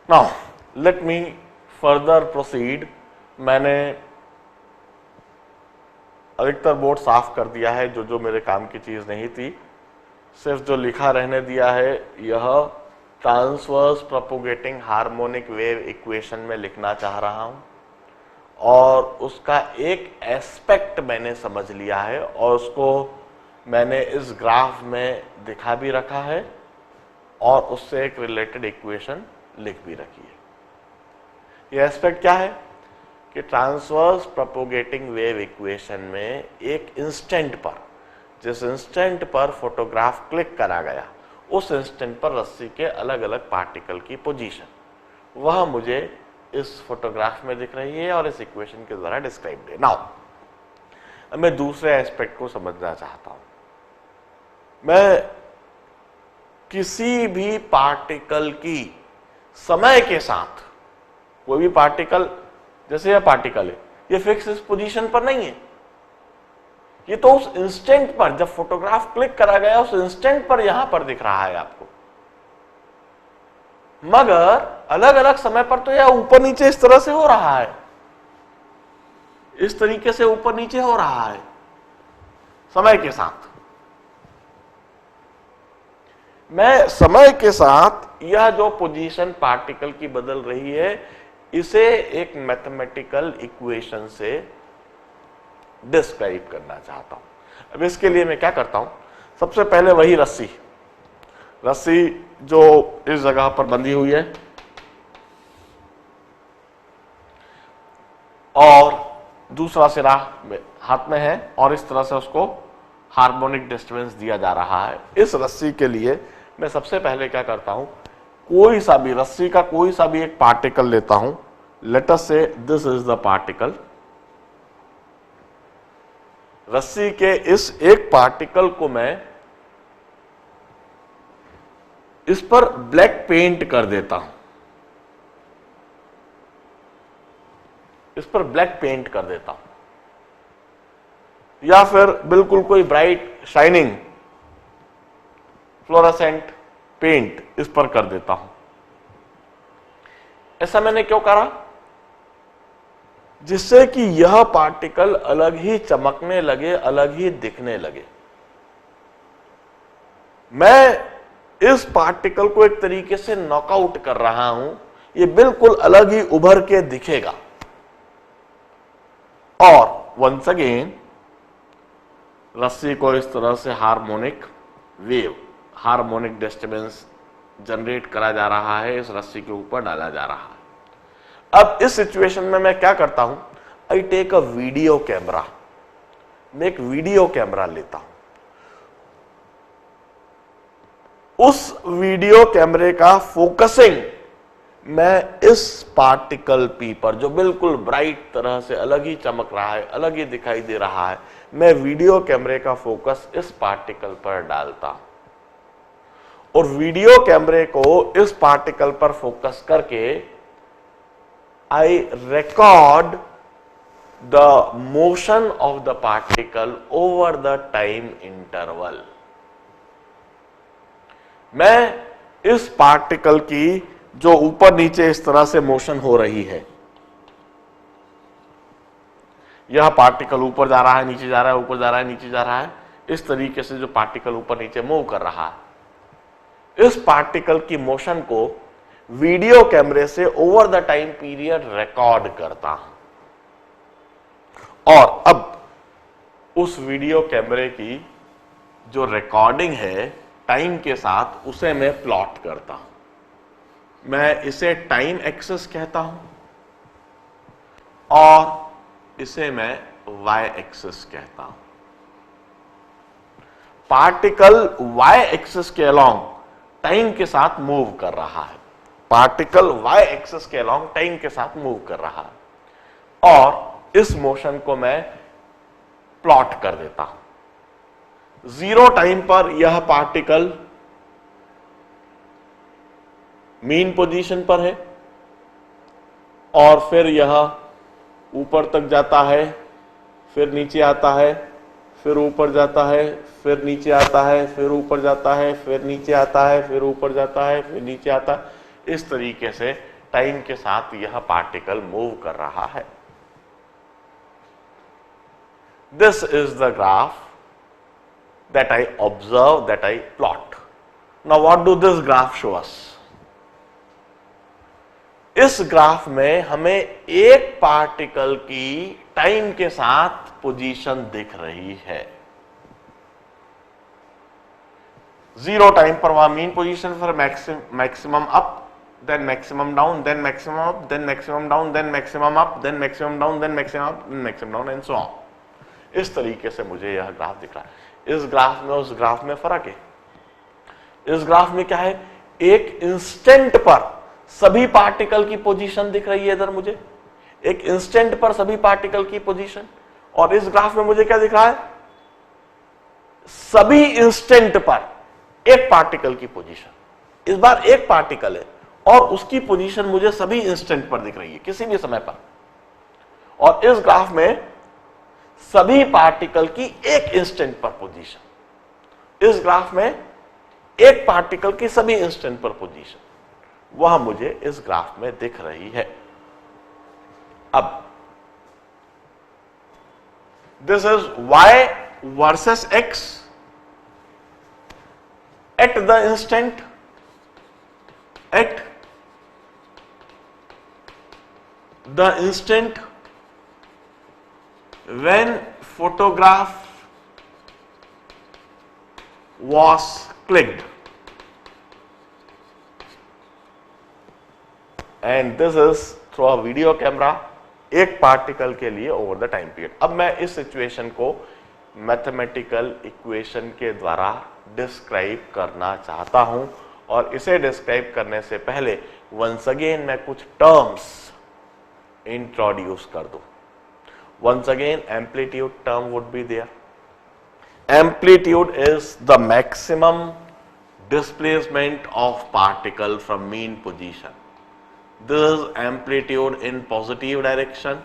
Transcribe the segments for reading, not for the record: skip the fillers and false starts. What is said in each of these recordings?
Now let me further proceed. मैंने अधिकतर board साफ कर दिया है, जो जो मेरे काम की चीज नहीं थी, सिर्फ जो लिखा रहने दिया है, यह transverse propagating harmonic wave equation में लिखना चाह रहा हूं, और उसका एक एस्पेक्ट मैंने समझ लिया है और उसको मैंने इस ग्राफ में दिखा भी रखा है और उससे एक रिलेटेड इक्वेशन लिख भी रखी है। यह एस्पेक्ट क्या है कि ट्रांसवर्स प्रोपोगेटिंग वेव इक्वेशन में एक इंस्टेंट पर, जिस इंस्टेंट पर फोटोग्राफ क्लिक करा गया, उस इंस्टेंट पर रस्सी के अलग अलग पार्टिकल की पोजीशन, वह मुझे इस फोटोग्राफ में दिख रही है और इस इक्वेशन के द्वारा डिस्क्राइब्ड है। नाउ मैं दूसरे एस्पेक्ट को समझना चाहता हूं। मैं किसी भी पार्टिकल की समय के साथ, कोई भी पार्टिकल, जैसे यह पार्टिकल है, ये फिक्स इस पोजीशन पर नहीं है, ये तो उस इंस्टेंट पर, जब फोटोग्राफ क्लिक करा गया उस इंस्टेंट पर यहां पर दिख रहा है आपको, मगर अलग अलग समय पर तो यह ऊपर नीचे इस तरह से हो रहा है, इस तरीके से ऊपर नीचे हो रहा है समय के साथ। मैं समय के साथ यह जो पोजीशन पार्टिकल की बदल रही है, इसे एक मैथमेटिकल इक्वेशन से डिस्क्राइब करना चाहता हूं। अब इसके लिए मैं क्या करता हूं, सबसे पहले वही रस्सी जो इस जगह पर बंधी हुई है और दूसरा सिरा हाथ में है और इस तरह से उसको हार्मोनिक डिस्टर्बेंस दिया जा रहा है। इस रस्सी के लिए मैं सबसे पहले क्या करता हूं, कोई सा भी रस्सी का कोई सा भी एक पार्टिकल लेता हूं। लेट अस से दिस इज द पार्टिकल। रस्सी के इस एक पार्टिकल को मैं इस पर ब्लैक पेंट कर देता हूं, इस पर ब्लैक पेंट कर देता हूं, या फिर बिल्कुल कोई ब्राइट शाइनिंग फ्लोरोसेंट पेंट इस पर कर देता हूं। ऐसा मैंने क्यों करा? जिससे कि यह पार्टिकल अलग ही चमकने लगे, अलग ही दिखने लगे। मैं इस पार्टिकल को एक तरीके से नॉकआउट कर रहा हूं, ये बिल्कुल अलग ही उभर के दिखेगा। और वंस अगेन रस्सी को इस तरह से harmonic wave, harmonic disturbance generate करा जा रहा है, इस रस्सी के ऊपर डाला जा रहा है। अब इस सिचुएशन में मैं क्या करता हूं, I take a video camera. मैं एक वीडियो कैमरा लेता हूं, उस वीडियो कैमरे का फोकसिंग मैं इस पार्टिकल पी पर, जो बिल्कुल ब्राइट तरह से अलग ही चमक रहा है, अलग ही दिखाई दे रहा है, मैं वीडियो कैमरे का फोकस इस पार्टिकल पर डालता हूं और वीडियो कैमरे को इस पार्टिकल पर फोकस करके I record the motion of the particle over the time interval. मैं इस पार्टिकल की जो ऊपर नीचे इस तरह से मोशन हो रही है, यह पार्टिकल ऊपर जा रहा है, नीचे जा रहा है, ऊपर जा रहा है, नीचे जा रहा है, इस तरीके से जो पार्टिकल ऊपर नीचे मूव कर रहा है, इस पार्टिकल की मोशन को वीडियो कैमरे से over the time period record करता हूं और अब उस वीडियो कैमरे की जो रिकॉर्डिंग है टाइम के साथ, उसे मैं प्लॉट करता हूं। मैं इसे टाइम एक्सिस कहता हूं और इसे मैं वाई एक्सिस कहता हूं। पार्टिकल वाई एक्सिस के अलोंग टाइम के साथ मूव कर रहा है, पार्टिकल वाई एक्सिस के अलोंग टाइम के साथ मूव कर रहा है और इस मोशन को मैं प्लॉट कर देता हूं। जीरो टाइम पर यह पार्टिकल मीन पोजीशन पर है और फिर यह ऊपर तक जाता है, फिर नीचे आता है, फिर ऊपर जाता है, फिर नीचे आता है, फिर ऊपर जाता है, फिर नीचे आता है, फिर ऊपर जाता है, फिर नीचे आता है। इस तरीके से टाइम के साथ यह पार्टिकल मूव कर रहा है। This is the graph that I observe, that I plot. Now what do this graph show us? इस ग्राफ में हमें एक पार्टिकल की टाइम के साथ पोजीशन दिख रही है। 0 टाइम पर वह mean position for maximum up, then maximum down, then maximum up, then maximum down, then maximum up, then maximum down, then maximum up, then maximum down and so on. इस तरीके से मुझे यह ग्राफ दिख रहा है। इस ग्राफ में उस ग्राफ में फर्क है। इस ग्राफ में क्या है, एक इंस्टेंट पर सभी पार्टिकल की पोजीशन दिख रही है। इधर मुझे एक इंस्टेंट पर सभी पार्टिकल की पोजीशन, और इस ग्राफ में मुझे क्या दिख रहा है, सभी इंस्टेंट पर एक पार्टिकल की पोजीशन। इस बार एक पार्टिकल है और उसकी पोजीशन मुझे सभी इंस्टेंट पर दिख रही है, किसी भी समय पर। और इस ग्राफ में सभी पार्टिकल की एक इंस्टेंट पर पोजीशन। इस ग्राफ में एक पार्टिकल की सभी इंस्टेंट पर पोजीशन, वह मुझे इस ग्राफ में दिख रही है। अब this is y versus x at the instant, at the instant when photograph was clicked, and this is through a video camera, एक पार्टिकल के लिए ओवर द टाइम पीरियड। अब मैं इस सिचुएशन को मैथमेटिकल इक्वेशन के द्वारा डिस्क्राइब करना चाहता हूं, और इसे डिस्क्राइब करने से पहले वंस अगेन मैं कुछ टर्म्स इंट्रोड्यूस कर दूं। Once again, amplitude term would be there. Amplitude is the maximum displacement of particle from mean position. This is amplitude in positive direction.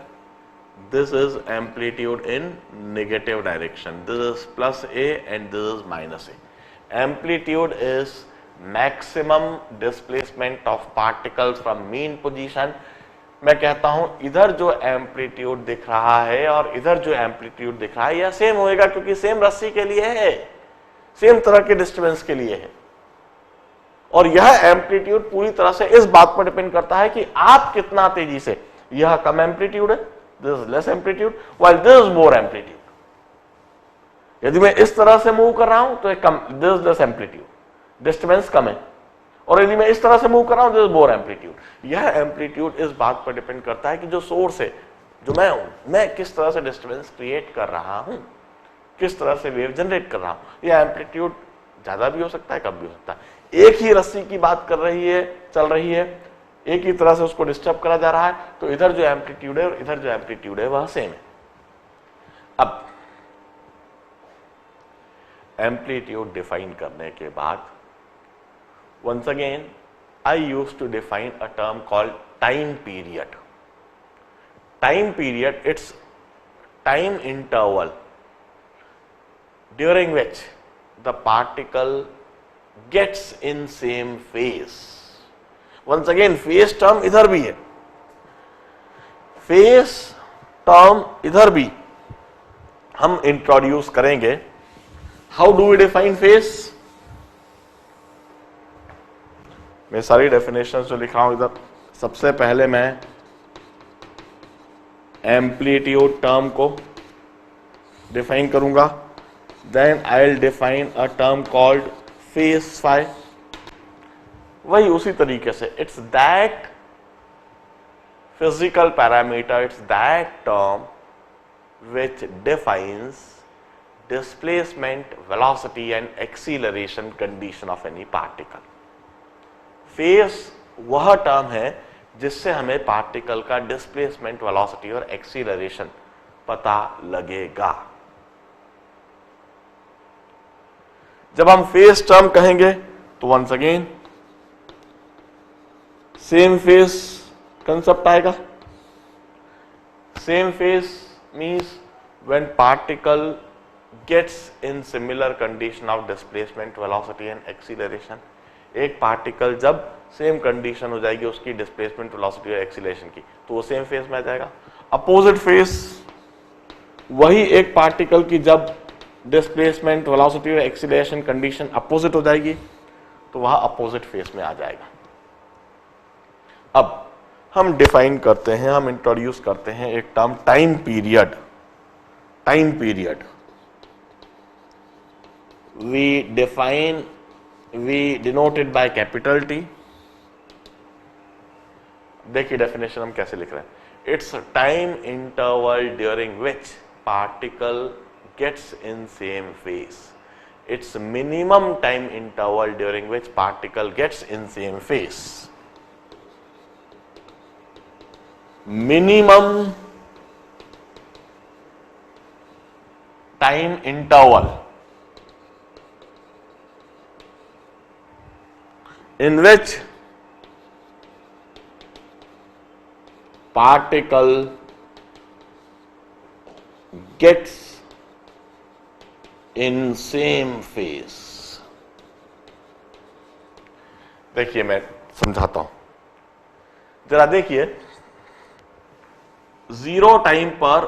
This is amplitude in negative direction. This is plus A and this is minus A. Amplitude is maximum displacement of particles from mean position. मैं कहता हूं इधर जो amplitude दिख रहा है और इधर जो एम्पलीट्यूड दिख रहा है यह सेम होएगा, क्योंकि सेम रस्सी के लिए है, सेम तरह के डिस्टर्बेंस के लिए है। और यह एम्पलीट्यूड पूरी तरह से इस बात पर डिपेंड करता है कि आप कितना तेजी से, यह कम एम्पलीट्यूड है, this is less amplitude, while this is more amplitude. यदि मैं इस तरह से मूव कर रहा हूं तो कम, this is less amplitude, disturbance कम है। और यदि मैं इस तरह से मूव कर रहा हूं, दिस इज मोर एम्पलीट्यूड। यह एम्पलीट्यूड इस बात पर डिपेंड करता है कि जो सोर्स है, जो मैं हूं, मैं किस तरह से डिस्टर्बेंस क्रिएट कर रहा हूं, किस तरह से वेव जनरेट कर रहा हूं। यह एम्पलीट्यूड ज्यादा भी हो सकता है, कम भी हो सकता है। एक ही रस्सी की बात कर रही है, चल रही है, एक ही तरह से उसको डिस्टर्ब करा जा रहा है, तो इधर जो एम्पलीट्यूड है और इधर जो एम्पलीट्यूड है वह सेम है। अब एम्पलीट्यूड डिफाइन करने के बाद once again I used to define a term called time period. Time period, it's time interval during which the particle gets in same phase. Once again phase term इधर भी है, phase term इधर भी हम introduce करेंगे। How do we define phase? मैं सारी definitions जो लिखा हूं इधर, सबसे पहले मैं एम्पलीट्यूड टर्म को डिफाइन करूंगा, then I will define a term called phase phi. वही उसी तरीके से, it's that physical parameter, it's that term which defines displacement, velocity and acceleration condition of any particle. Phase वह टर्म है जिससे हमें पार्टिकल का डिस्प्लेसमेंट, वेलोसिटी और एक्सीलरेशन पता लगेगा। जब हम फेज टर्म कहेंगे तो once again same phase concept आएगा। Same phase means when particle gets in similar condition of displacement, velocity and acceleration एक पार्टिकल जब सेम कंडीशन हो जाएगी उसकी डिस्प्लेसमेंट, वेलोसिटी और एक्सीलरेशन की, तो वो सेम फेज में आ जाएगा। अपोजिट फेज, वही एक पार्टिकल की जब डिस्प्लेसमेंट, वेलोसिटी और एक्सीलरेशन कंडीशन अपोजिट हो जाएगी तो वह अपोजिट फेज में आ जाएगा। अब हम डिफाइन करते हैं, हम इंट्रोड्यूस करते हैं एक term time period. Time period we denote it by capital T। देखिए डेफिनेशन हम कैसे लिख रहे हैं, it's time interval during which particle gets in same phase. It's minimum time interval during which particle gets in same phase. Minimum time interval in which particle gets in same phase। देखिए मैं समझाता हूं, जरा देखिए, zero time पर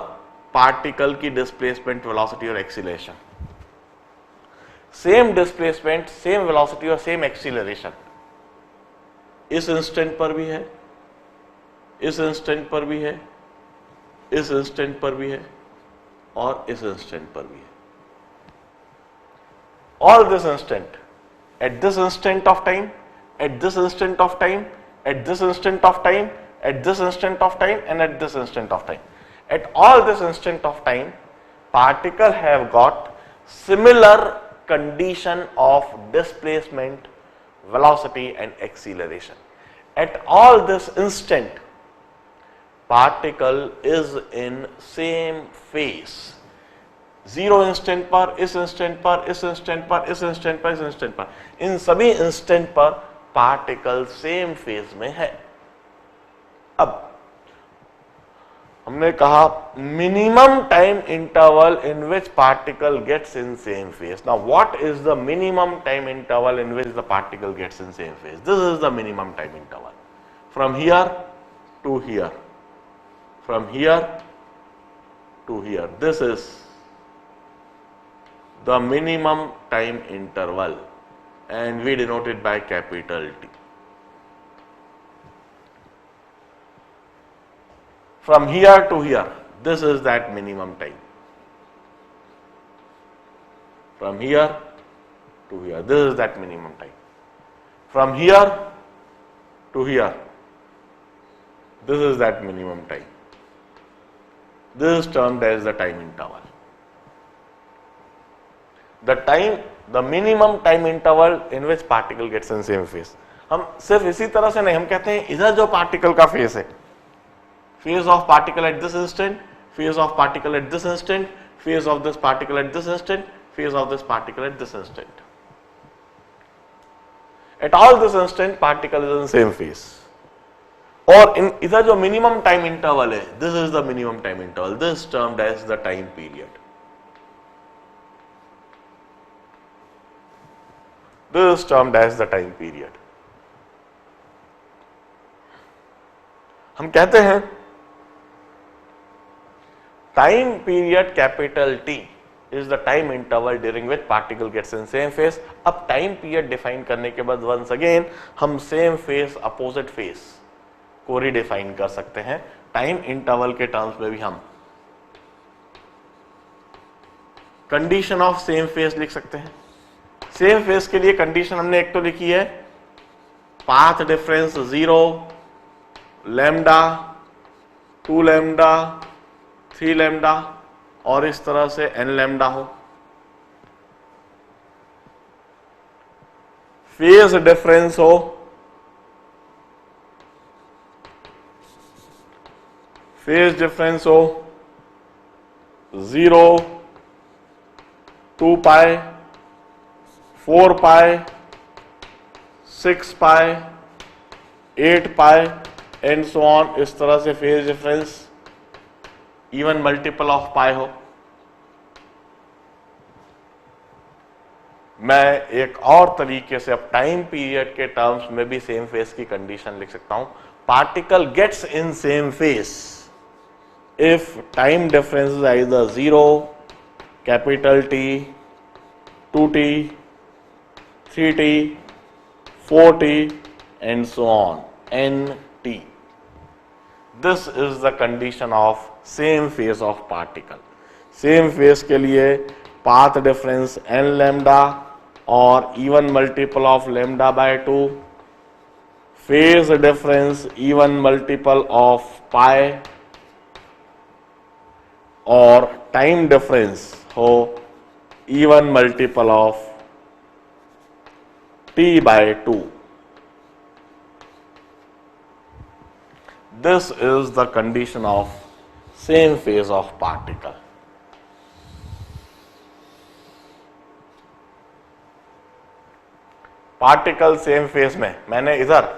particle की displacement, velocity और acceleration, same displacement, same velocity और सेम एक्सीलरेशन इस इंस्टेंट पर भी है, इस इंस्टेंट पर भी है, इस इंस्टेंट पर भी है और इस इंस्टेंट पर भी है। All this instant, at this instant of time, at this instant of time, at this instant of time, at this instant of time and at this instant of time, at all this instant of time particle have got similar condition of displacement, velocity and acceleration. At all this instant, particle is in same phase। Zero instant पर, इस instant पर, इस instant पर, इस instant पर, इस instant पर, इन सभी इंस्टेंट पर पार्टिकल सेम फेज में है। अब हमने कहा minimum time interval in which particle gets in same phase. Now what is the minimum time interval in which the particle gets in same phase? This is the minimum time interval from here to here, from here to here. This is the minimum time interval and we denote it by capital T। From here to here, this is that minimum time। From here to here, this is that minimum time। From here to here, this is that minimum time। This is termed as the time interval। The minimum time interval in which particle gets in same phase। हम सिर्फ इसी तरह से नहीं, हम कहते हैं इधर जो पार्टिकल का फेज है, phase of particle at this instant, phase of particle at this instant, phase of this particle at this instant, phase of this particle at this instant। At all this instant particle is in same phase। और इन इधर जो minimum time interval है, this is the minimum time interval, this is termed as the time period। This is termed as the time period। हम कहते हैं time period capital T is the time interval during which particle gets in same phase। अब time period define करने के बाद once again हम same phase, opposite phase को redefine कर सकते हैं टाइम इंटरवल के टर्म्स में भी। हम कंडीशन ऑफ सेम फेज लिख सकते हैं। सेम फेज के लिए कंडीशन हमने एक तो लिखी है, path difference 0, lambda, 2 lambda, 3 lambda और इस तरह से n लैम्डा हो। फेज डिफरेंस हो, फेज डिफरेंस हो 0, 2 पाई, 4 पाई, 6 पाई, 8 पाई एंड सो ऑन। इस तरह से phase difference even multiple of pi हो। मैं एक और तरीके से अब टाइम पीरियड के टर्म्स में भी सेम फेस की कंडीशन लिख सकता हूं. Particle gets in same phase if time difference is either 0, capital T, 2t, 3t, 4t and so on, nt. This is the condition of same phase of particle. Same phase के लिए path difference n lambda और even multiple of lambda by 2, phase difference even multiple of pi और time difference हो even multiple of t by 2. This is the condition of same phase of particle. Particle same phase में मैंने इधर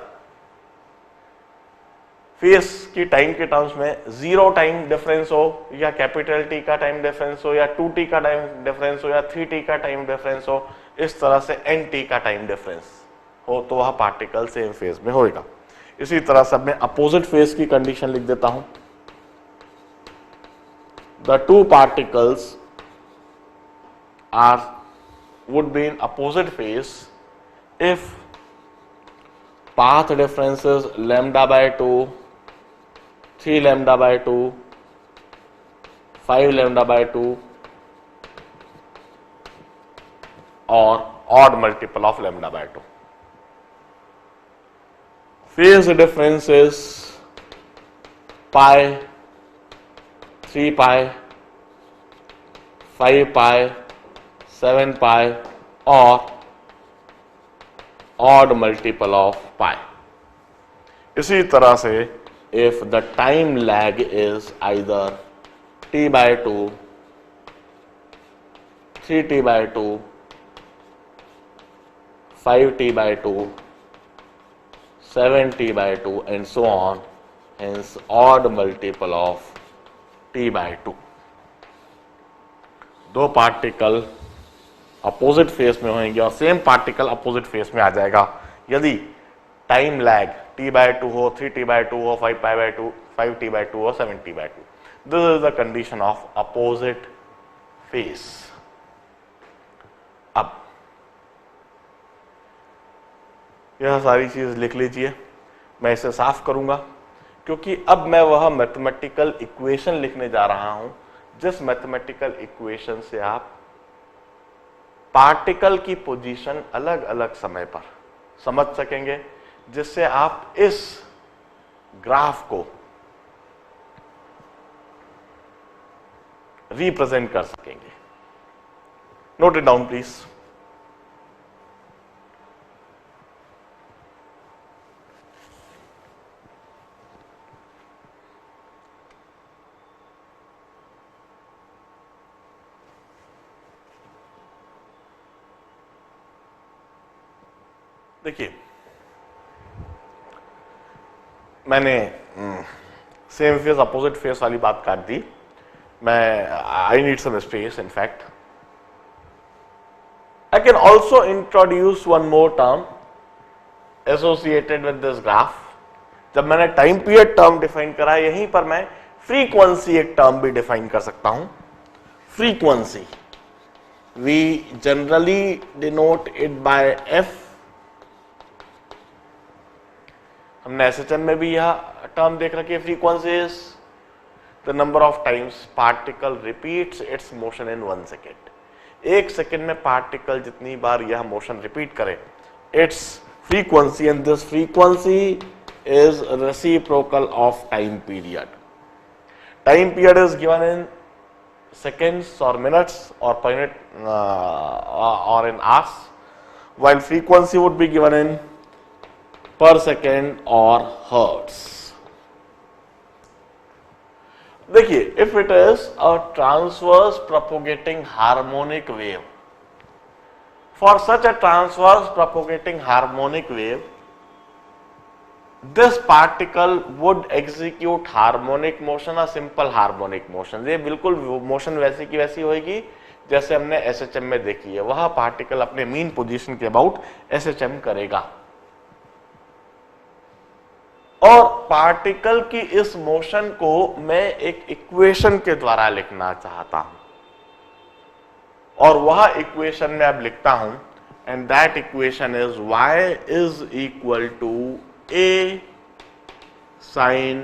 face की time के terms में 0 time difference हो या कैपिटल टी का टाइम डिफरेंस हो या 2t का टाइम डिफरेंस हो या 3t का टाइम डिफरेंस हो, इस तरह से nt का टाइम डिफरेंस हो तो वह पार्टिकल सेम फेज में होएगा. इसी तरह से मैं अपोजिट फेज की कंडीशन लिख देता हूं. The two particles are would be in opposite phase if path difference is lambda by 2, 3 lambda by 2, 5 lambda by 2 or odd multiple of lambda by 2. Phase difference is pi, 3 pi, 5 pi, 7 pi or odd multiple of pi. इसी तरह से if the time lag is either t by 2, 3t by 2, 5t by 2, 7t by 2 and so on, hence odd multiple of t by 2. दो particle opposite face में होंगे और same particle opposite face में आ जाएगा यदि टाइम लैग t by 2 हो, 3t by 2 हो, 5 pi by 2, 5t by 2 हो, 7t by 2. This is the condition of opposite face. अब यह सारी चीज लिख लीजिए, मैं इसे साफ करूंगा क्योंकि अब मैं वह मैथमेटिकल इक्वेशन लिखने जा रहा हूं जिस मैथमेटिकल इक्वेशन से आप पार्टिकल की पोजीशन अलग अलग समय पर समझ सकेंगे, जिससे आप इस ग्राफ को रिप्रेजेंट कर सकेंगे. Note it down please. देखिए, मैंने सेम फेस अपोजिट फेस वाली बात काट दी. मैं I need some space. In fact I can also introduce one more term associated with this graph. जब मैंने टाइम पीरियड टर्म डिफाइन करा, यहीं पर मैं फ्रीक्वेंसी एक टर्म भी डिफाइन कर सकता हूं. Frequency we generally denote it by F. हमने SHM में भी यह टर्म देख रखी है. Frequency is the number of times particle repeats its motion in 1 second. 1 second में पार्टिकल जितनी बार यह मोशन रिपीट करे, its frequency. And this frequency is reciprocal of time period. Time period is given in seconds or minutes or per minute or in hours, while frequency would be given in per second or hertz. देखिए, if it is a transverse propagating harmonic wave, for such a transverse propagating harmonic wave, this particle would execute harmonic motion, a simple harmonic motion. ये बिल्कुल motion वैसी की वैसी होगी जैसे हमने SHM में देखी है, वह पार्टिकल अपने मीन पोजीशन के अबाउट SHM करेगा। और पार्टिकल की इस मोशन को मैं एक इक्वेशन के द्वारा लिखना चाहता हूं, और वह इक्वेशन में अब लिखता हूं, and that equation is y is equal to a sin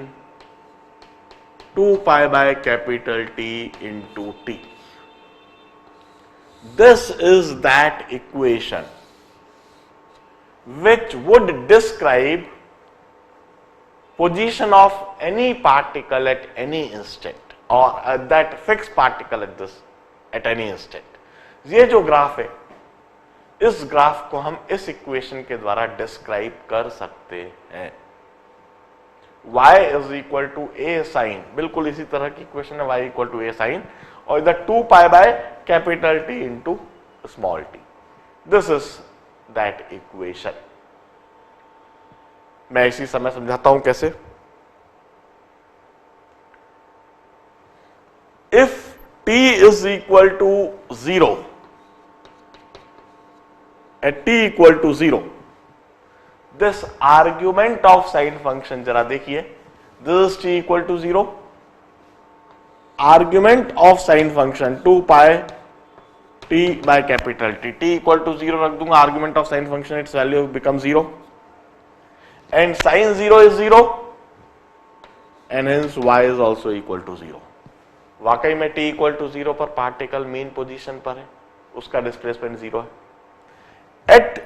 2 pi by capital T into T. This is that equation which would describe position of any particle at any instant, or that fixed particle at any instant. ये जो graph है, इस graph को हम इस equation के द्वारा describe कर सकते हैं। y is equal to a sine, बिल्कुल इसी तरह की इक्वेशन है, y equal to a sine, और इधर 2 pi by capital T into small t. This is that equation. मैं इसी समय समझाता हूं कैसे। If t is equal to 0, at t equal to 0, this argument of sin function, जरा देखिए, this is t equal to 0, argument of sin function 2 pi t by capital T, t equal to 0 रख दूंगा, argument of sin function, its value becomes 0, and sin 0 is 0, and hence y is also equal to 0. वाकई में t equal to 0 पर particle mean position पर है, उसका displacement 0 है। At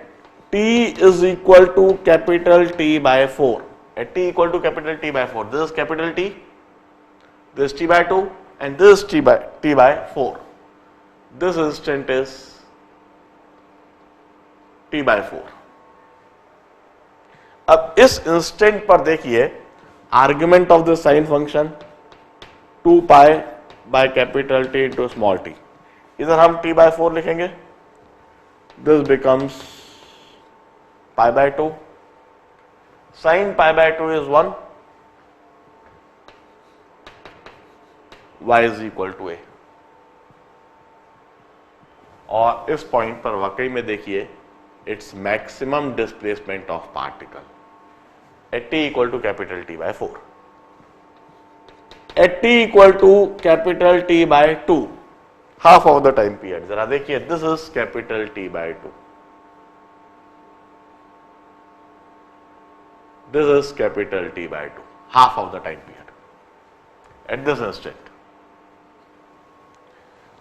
t is equal to capital T by 4, at t equal to capital T by 4, this is capital T, this is t by 2, and this is t by 4. This instant is t by 4. अब इस instant पर देखिए, argument of the sine function 2 pi by capital T into small t, इधर हम t by 4 लिखेंगे, this becomes pi by 2, sin pi by 2 is 1, y is equal to a. और इस point पर वाकई में देखिए, its maximum displacement of particle at t equal to capital T by 4, at t equal to capital T by 2, half of the time period. जरा देखिए, this is capital T by 2, this is capital T by 2, half of the time period at this instant.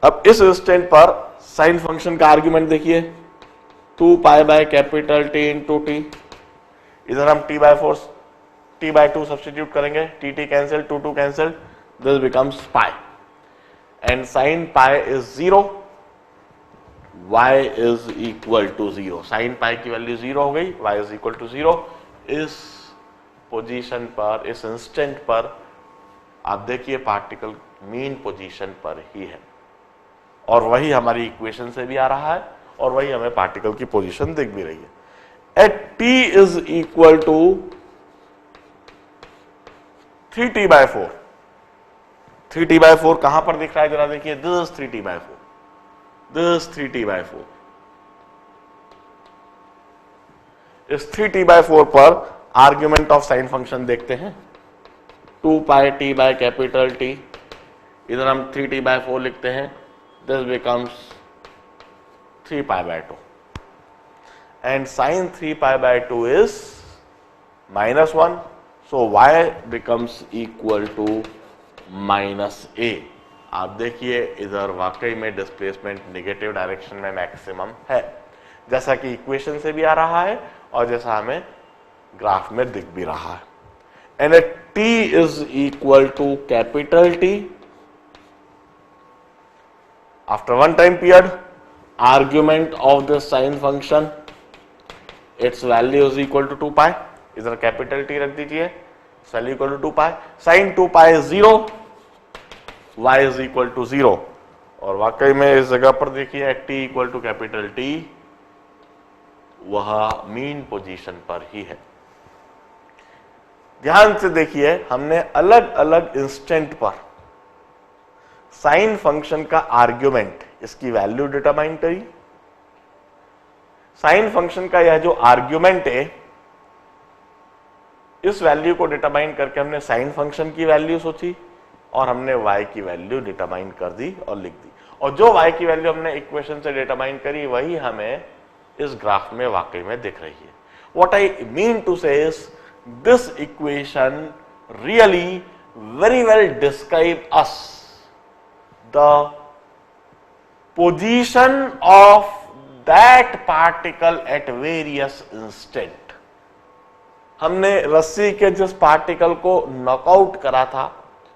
अब इस instant पर sign function का argument देखिए, 2 pi by capital T into T, इधर हम t by 4 t by 2 substitute करेंगे, t cancel, 2 cancel, this becomes pi, and sin pi is 0, y is equal to 0, sin pi की value 0 हो गई, y is equal to 0. इस position पर, इस instant पर आप देखिए पार्टिकल मीन पोजीशन पर ही है, और वही हमारी इक्वेशन से भी आ रहा है, और वही हमें पार्टिकल की पोजीशन दिख भी रही है। At t is equal to 3t by 4, 3t by 4 कहां पर दिख रहा है, जरा देखिए, this is 3t by 4, this is 3t by 4. इस 3t by 4 पर आर्ग्यूमेंट ऑफ साइन फंक्शन देखते हैं, 2 पाई t by कैपिटल T, इधर हम 3t by 4 लिखते हैं, this becomes 3 pi by 2, and sin 3 pi by 2 is -1, so y becomes equal to -a. आप देखिए, इधर वाकई में डिस्प्लेसमेंट नेगेटिव डायरेक्शन में मैक्सिमम है, जैसा कि इक्वेशन से भी आ रहा है और जैसा हमें ग्राफ में दिख भी रहा है। And at t is equal to capital T, after one time period, argument of the sine function, its value is equal to 2 pi, इधर कैपिटल T रख दीजिए, value equal to 2 pi, sine 2 pi is 0, y is equal to 0, और वाकई में इस जगह पर देखिए at t equal to capital T, वह मीन पोजीशन पर ही है। ध्यान से देखिए, हमने अलग अलग इंस्टेंट पर साइन फंक्शन का आर्ग्यूमेंट इसकी वैल्यू डिटरमाइन करी। साइन फंक्शन का यह जो आर्ग्यूमेंट है, इस वैल्यू को डिटरमाइन करके हमने साइन फंक्शन की वैल्यू सोची और हमने y की वैल्यू डिटरमाइन कर दी और लिख दी, और जो y की वैल्यू हमने इक्वेशन से डिटरमाइन करी वही हमें इस ग्राफ में वाकई में दिख रही है। व्हाट आई मीन टू से is this equation really very well describe us the position of that particle at various instant। हमने रस्सी के जिस पार्टिकल को नॉकआउट करा था,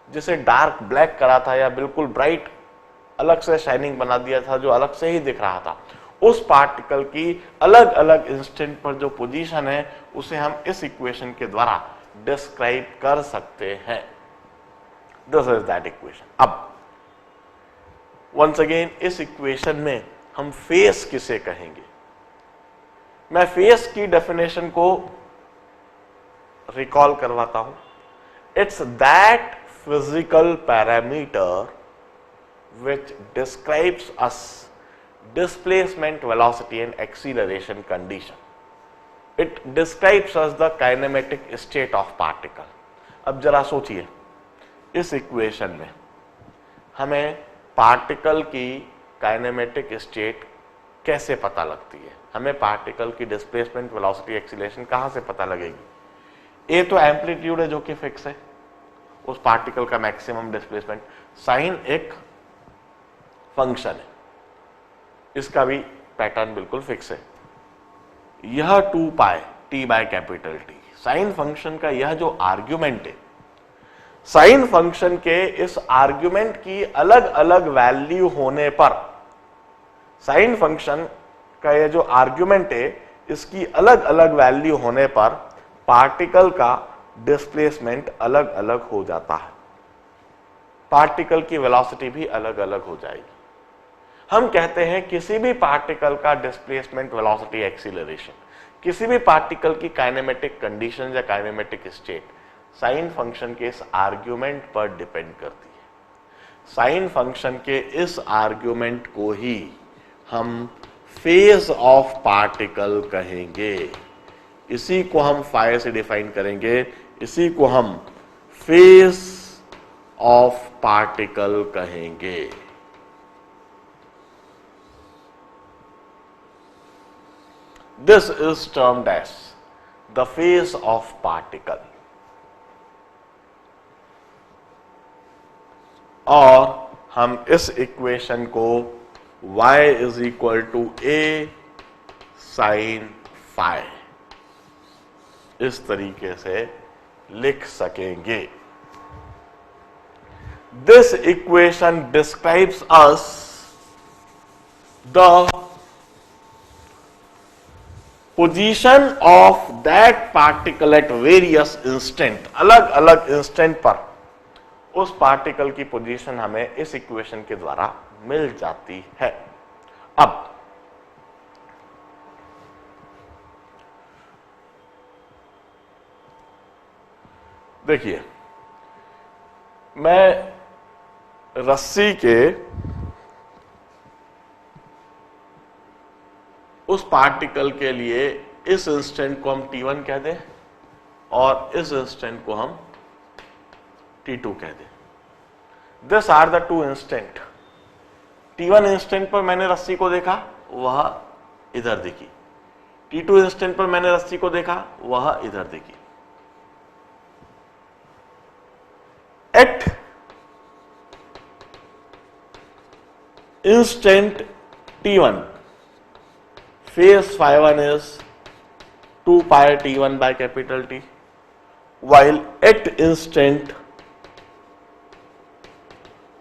जिसे डार्क ब्लैक करा था या बिल्कुल ब्राइट अलग से शाइनिंग बना दिया था जो अलग से ही दिख रहा था, उस पार्टिकल की अलग अलग इंस्टेंट पर जो पोजीशन है उसे हम इस इक्वेशन के द्वारा डिस्क्राइब कर सकते हैं। This is that equation. अब वंस अगेन इस इक्वेशन में हम फेस किसे कहेंगे? मैं फेस की डेफिनेशन को रिकॉल करवाता हूं। It's that physical parameter which describes us displacement, velocity and acceleration condition. It describes us the kinematic state of particle. अब जरा सोचिए, इस इक्वेशन में हमें पार्टिकल की काइनेमेटिक स्टेट कैसे पता लगती है? हमें पार्टिकल की डिस्प्लेसमेंट, वेलोसिटी, एक्सीलरेशन कहां से पता लगेगी? ए तो एम्पलीट्यूड है जो कि फिक्स है, उस पार्टिकल का मैक्सिमम डिस्प्लेसमेंट। साइन एक फंक्शन है, इसका भी पैटर्न बिल्कुल फिक्स है। यह 2 pi t by capital T, sine function का यह जो आर्ग्यूमेंट है, साइन फंक्शन के इस आर्ग्यूमेंट की अलग अलग वैल्यू होने पर, साइन फंक्शन का यह जो आर्ग्यूमेंट है इसकी अलग अलग वैल्यू होने पर पार्टिकल का डिस्प्लेसमेंट अलग अलग हो जाता है, पार्टिकल की वेलोसिटी भी अलग अलग हो जाएगी। हम कहते हैं किसी भी पार्टिकल का डिस्प्लेसमेंट, वेलोसिटी, एक्सीलरेशन, किसी भी पार्टिकल की काइनेमेटिक कंडीशन या काइनेमेटिक स्टेट साइन फंक्शन के इस आर्ग्यूमेंट पर डिपेंड करती है। साइन फंक्शन के इस आर्ग्यूमेंट को ही हम फेज ऑफ पार्टिकल कहेंगे। इसी को हम फाई से डिफाइन करेंगे, इसी को हम फेज ऑफ पार्टिकल कहेंगे। This is termed as the phase of particle, और हम इस इक्वेशन को y is equal to a sin phi इस तरीके से लिख सकेंगे। This equation describes us the position of that particle at various instant, अलग अलग इंस्टेंट पर उस पार्टिकल की पोजीशन हमें इस इक्वेशन के द्वारा मिल जाती है। अब देखिए, मैं रस्सी के उस पार्टिकल के लिए इस इंस्टेंट को हम T1 कह दें और इस इंस्टेंट को हम T2 कह दें। This are the two instant. T1 instant पर मैंने रस्सी को देखा, वह इधर दिखी। T2 इंस्टेंट पर मैंने रस्सी को देखा, वह इधर दिखी। At instant T1 phase phi1 is 2 pi T1 by capital T, while at instant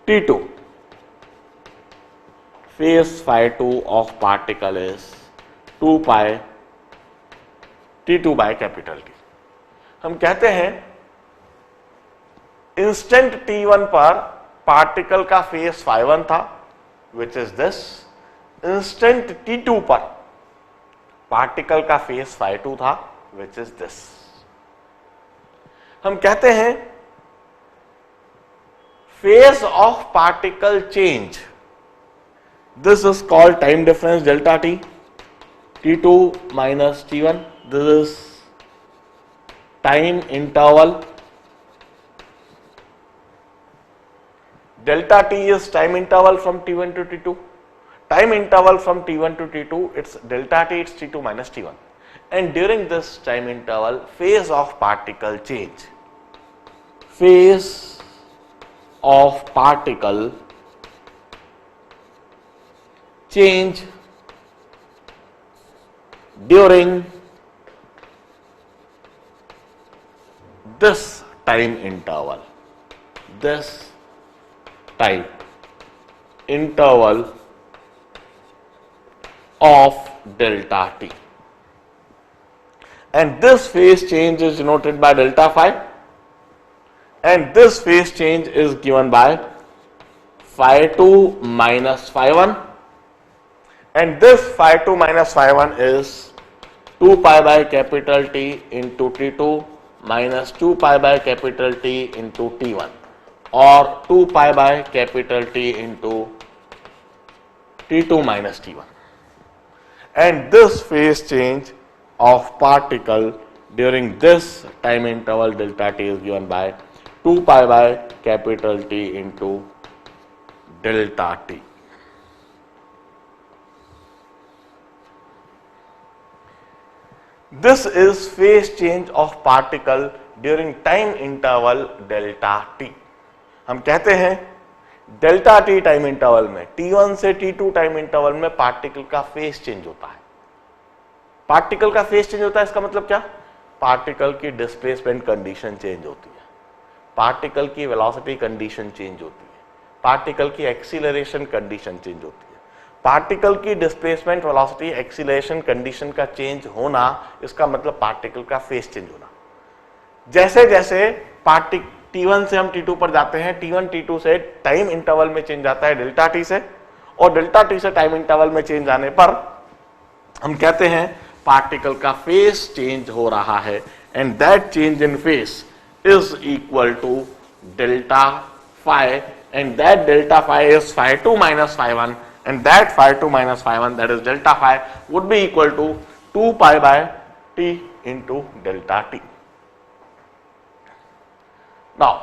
T2 phase phi2 of particle is 2 pi T2 by capital T। हम कहते हैं इंस्टेंट T1 पर पार्टिकल का फेस phi1 था, which is this। Instant T2 पर particle का face phi2 था, which is this। हम कहते हैं face of particle change This is called time difference delta t, t2 minus t1. This is time interval. Delta t is time interval from t1 to t2. Time interval from t1 to t2, it's delta t, it's t2 minus t1. And during this time interval, phase of particle change. Phase of particle change during this time interval. This time interval of delta t. And this phase change is denoted by delta phi, and this phase change is given by phi 2 minus phi 1, and this phi 2 minus phi 1 is 2 pi by capital T into T2 minus 2 pi by capital T into T1, or 2 pi by capital T into T2 minus T1. And this phase change of particle during this time interval delta t is given by 2 pi by capital T into delta t. This is phase change of particle during time interval delta t. हम कहते हैं delta T time interval में, t1 से t2 time interval में particle का phase change होता है. Particle का फेज चेंज होता है, इसका मतलब क्या? पार्टिकल की डिस्प्लेसमेंट कंडीशन चेंज होती है, पार्टिकल की वेलोसिटी कंडीशन चेंज होती है, पार्टिकल की एक्सीलरेशन कंडीशन चेंज होती है. पार्टिकल की डिस्प्लेसमेंट वेलोसिटी एक्सीलरेशन कंडीशन का चेंज होना, इसका मतलब पार्टिकल का फेज चेंज होना. जैसे जैसे T1 से हम T2 पर जाते हैं, T1 T2 से टाइम इंटरवल में चेंज आता है डेल्टा टी से, और डेल्टा टी से टाइम इंटरवल में चेंज आने पर हम कहते हैं पार्टिकल का फेज चेंज हो रहा है, and that change in phase is equal to delta phi, and that delta phi is phi 2 minus phi 1, and that phi 2 minus phi 1, that is delta phi, would be equal to 2 pi by t into delta t. Now,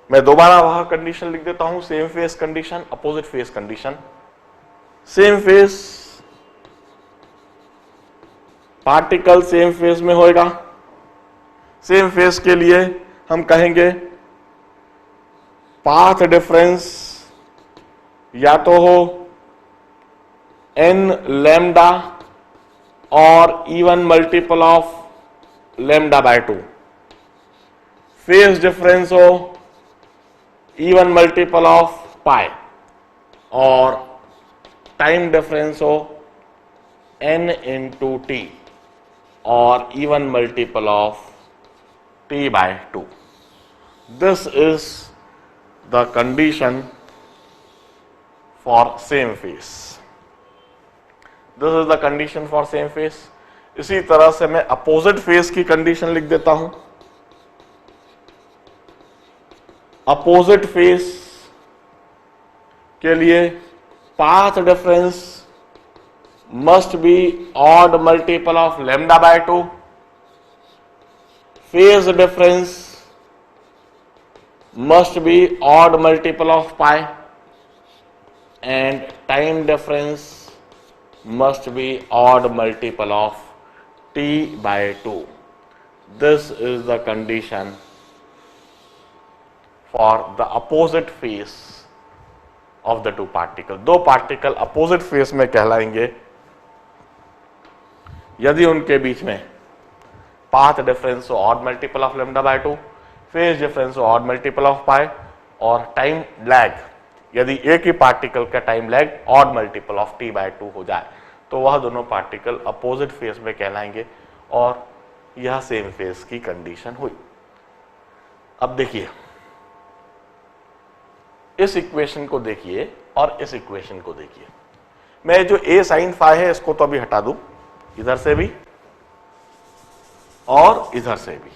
मैं दोबारा वह condition लिख देता हूं, same phase condition, opposite phase condition. Same phase, particle same phase में होएगा. Same phase के लिए हम कहेंगे पाथ डिफरेंस या तो हो n लैम्डा और even multiple of lambda by 2. Phase difference हो इवन मल्टीपल ऑफ पाई, और टाइम डिफरेंस हो n इंटू टी और even multiple of t by 2. This is the condition for same phase. This is the condition for same phase. इसी तरह से मैं opposite phase की condition लिख देता हूं. अपोजिट फेज के लिए path difference must be odd multiple of lambda by 2. Phase difference must be odd multiple of pi, and time difference must be odd multiple of t by 2. This is the condition for the opposite phase of the two particles. दो particle opposite phase में कहलाएंगे यदि उनके बीच में path difference हो odd multiple of lambda by 2, phase difference odd multiple of pi, और time lag, यदि एक ही पार्टिकल का time lag odd multiple of t by 2 हो जाए, तो वह दोनों पार्टिकल अपोजिट फेज में कहलाएंगे, और यह सेम फेज की कंडीशन हुई. अब देखिए, इस इक्वेशन को देखिए और इस इक्वेशन को देखिए. मैं जो a sin phi है इसको तो अभी हटा दूं, इधर से भी और इधर से भी.